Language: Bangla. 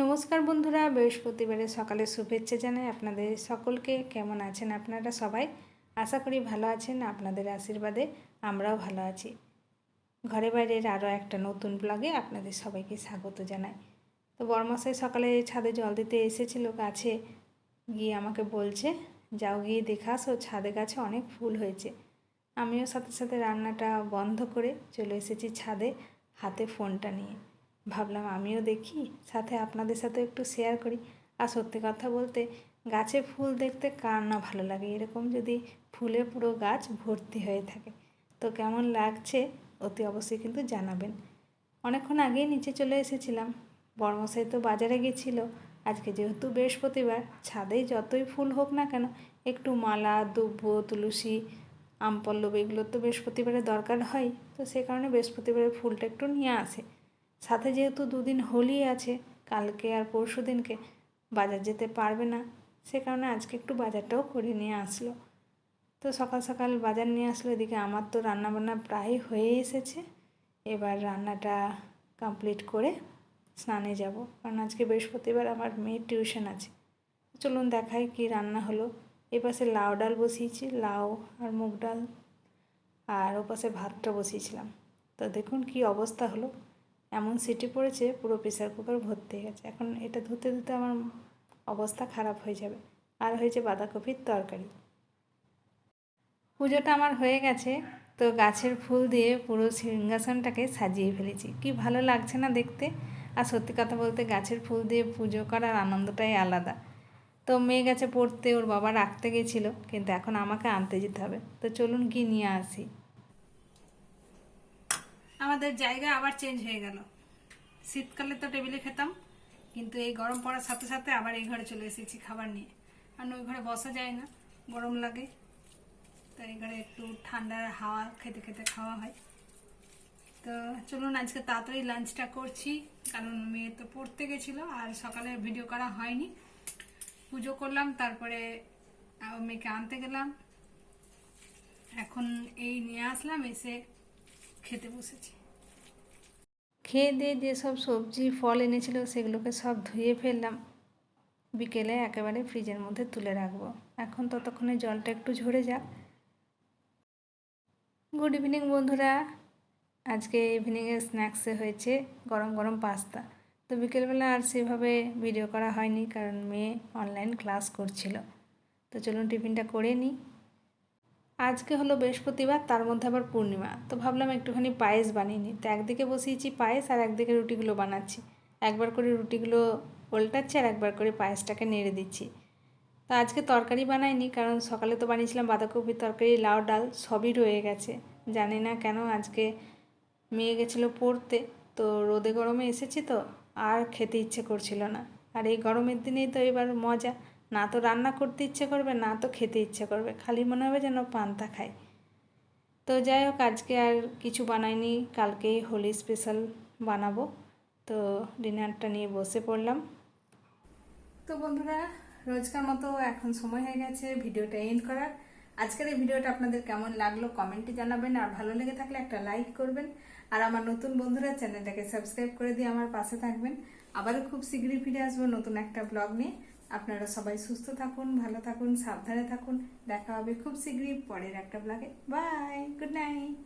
নমস্কার বন্ধুরা, বৃহস্পতিবারের সকালে শুভেচ্ছা জানাই আপনাদের সকলকে। কেমন আছেন আপনারা সবাই? আশা করি ভালো আছেন। আপনাদের আশীর্বাদে আমরাও ভালো আছি। ঘরে বাইরের আরও একটা নতুন ব্লগে আপনাদের সবাইকে স্বাগত জানাই। তো বড়মশাই সকালে ছাদে জল দিতে এসেছিল, গাছে গিয়ে আমাকে বলছে, যাও গিয়ে দেখে আসো, ছাদে গাছে অনেক ফুল হয়েছে। আমিও সাথে সাথে রান্নাটা বন্ধ করে চলে এসেছি ছাদে, হাতে ফোনটা নিয়ে। ভাবলাম আমিও দেখি, সাথে আপনাদের সাথে একটু শেয়ার করি। আর সত্যি কথা বলতে, গাছে ফুল দেখতে কার না ভালো লাগে? এরকম যদি ফুলে পুরো গাছ ভর্তি হয়ে থাকে তো কেমন লাগছে অতি অবশ্যই কিন্তু জানাবেন। অনেকক্ষণ আগেই নিচে চলে এসেছিলাম, বড়মশাই তো বাজারে গেছিল। আজকে যেহেতু বৃহস্পতিবার, ছাদেই যতই ফুল হোক না কেন, একটু মালা, দুব্বো, তুলসী, আমপল্লব এগুলো তো বৃহস্পতিবারে দরকার হয়। তো সে কারণে বৃহস্পতিবারের ফুলটা একটু নিয়ে আসে। সাথে যেহেতু দুদিন হোলি আছে, কালকে আর পরশু দিনকে বাজার যেতে পারবে না, সে কারণে আজকে একটু বাজারটাও করে নিয়ে আসলো। তো সকাল সকাল বাজার নিয়ে আসলো। এদিকে আমার তো রান্নাবান্না প্রায় হয়ে এসেছে। এবার রান্নাটা কমপ্লিট করে স্নানে যাব, কারণ আজকে বৃহস্পতিবার আমার মেয়ের টিউশন আছে। চলুন দেখাই কি রান্না হলো। এপাশে লাউ ডাল বসিয়েছি, লাউ আর মুগ ডাল, আর ওপাশে ভাতটা বসিয়েছিলাম। তো দেখুন কি অবস্থা হলো, এমন সিটি পড়েছে পুরো প্রেসার কুকার ভর্তি হয়ে গেছে। এখন এটা ধুতে ধুতে আমার অবস্থা খারাপ হয়ে যাবে। আর হয়েছে বাঁধাকপির তরকারি। পুজোটা আমার হয়ে গেছে, তো গাছের ফুল দিয়ে পুরো সিংহাসনটাকে সাজিয়ে ফেলেছি। কি ভালো লাগছে না দেখতে? আর সত্যি কথা বলতে, গাছের ফুল দিয়ে পুজো করার আনন্দটাই আলাদা। তো মেয়ে গেছে পড়তে, ওর বাবা রাখতে গেছিলো, কিন্তু এখন আমাকে আনতে যেতে হবে। তো চলুন কি নিয়ে আসি। আমাদের জায়গা আবার চেঞ্জ হয়ে গেল। শীতকালে তো টেবিলে খেতাম, কিন্তু এই গরম পড়ার সাথে সাথে আবার এই ঘরে চলে এসেছি খাবার নিয়ে। কারণ ওই ঘরে বসা যায় না, গরম লাগে। তো এই ঘরে একটু ঠান্ডার হাওয়া খেতে খেতে খাওয়া হয়। তো চলুন আজকে তাড়াতাড়ি লাঞ্চটা করছি, কারণ মেয়ে তো পড়তে গেছিলো আর সকালে ভিডিও করা হয়নি। পুজো করলাম, তারপরে মেয়েকে আনতে গেলাম, এখন এই নিয়ে আসলাম, এসে খেতে বসেছি। খেয়ে দিয়ে যেসব সবজি ফল এনেছিল সেগুলোকে সব ধুয়ে ফেললাম। বিকেলে একেবারে ফ্রিজের মধ্যে তুলে রাখবো। এখন ততক্ষণে জলটা একটু ঝরে যাক। গুড ইভিনিং বন্ধুরা। আজকে ইভিনিংয়ের স্ন্যাক্সে হয়েছে গরম গরম পাস্তা। তো বিকেলবেলা আর সেভাবে ভিডিও করা হয়নি, কারণ মেয়ে অনলাইন ক্লাস করছিল। তো চলুন টিফিনটা করে নিই। আজকে হলো বৃহস্পতিবার, তার মধ্যে আবার পূর্ণিমা। তো ভাবলাম একটুখানি পায়েস বানিয়ে নিই। তো একদিকে বসিয়েছি পায়েস, আর একদিকে রুটিগুলো বানাচ্ছি। একবার করে রুটিগুলো উল্টাচ্ছি আর একবার করে পায়েসটাকে নেড়ে দিচ্ছি। তো আজকে তরকারি বানাইনি, কারণ সকালে তো বানিয়েছিলাম বাঁধাকপির তরকারি, লাউ ডাল সবই রয়ে গেছে। জানি না কেন আজকে মেয়ে গেছিলো পড়তে, তো রোদে গরমে এসেছি তো আর খেতে ইচ্ছে করছিল না। আর এই গরমের দিনেই তো এবার মজা, না তো রান্না করতে ইচ্ছে করবে, না তো খেতে ইচ্ছে করবে, খালি মনে হবে যেন পান্তা খাই। তো যাই হোক, আজকে আর কিছু বানাইনি, কালকেই হোলি স্পেশাল বানাবো। তো ডিনারটা নিয়ে বসে পড়লাম। তো বন্ধুরা, রোজকার মতো এখন সময় হয়ে গেছে ভিডিওটা এন্ড করার। আজকের এই ভিডিওটা আপনাদের কেমন লাগলো কমেন্টে জানাবেন, আর ভালো লেগে থাকলে একটা লাইক করবেন। আর আমার নতুন বন্ধুরা চ্যানেলটাকে সাবস্ক্রাইব করে দিয়ে আমার পাশে থাকবেন। আবারও খুব শীঘ্রই ফিরে আসবো নতুন একটা ব্লগ নিয়ে। আপনারা সবাই সুস্থ থাকুন, ভালো থাকুন, সাবধানে থাকুন। দেখা হবে খুব শীঘ্রই পরের একটা ব্লগে। Bye, good night.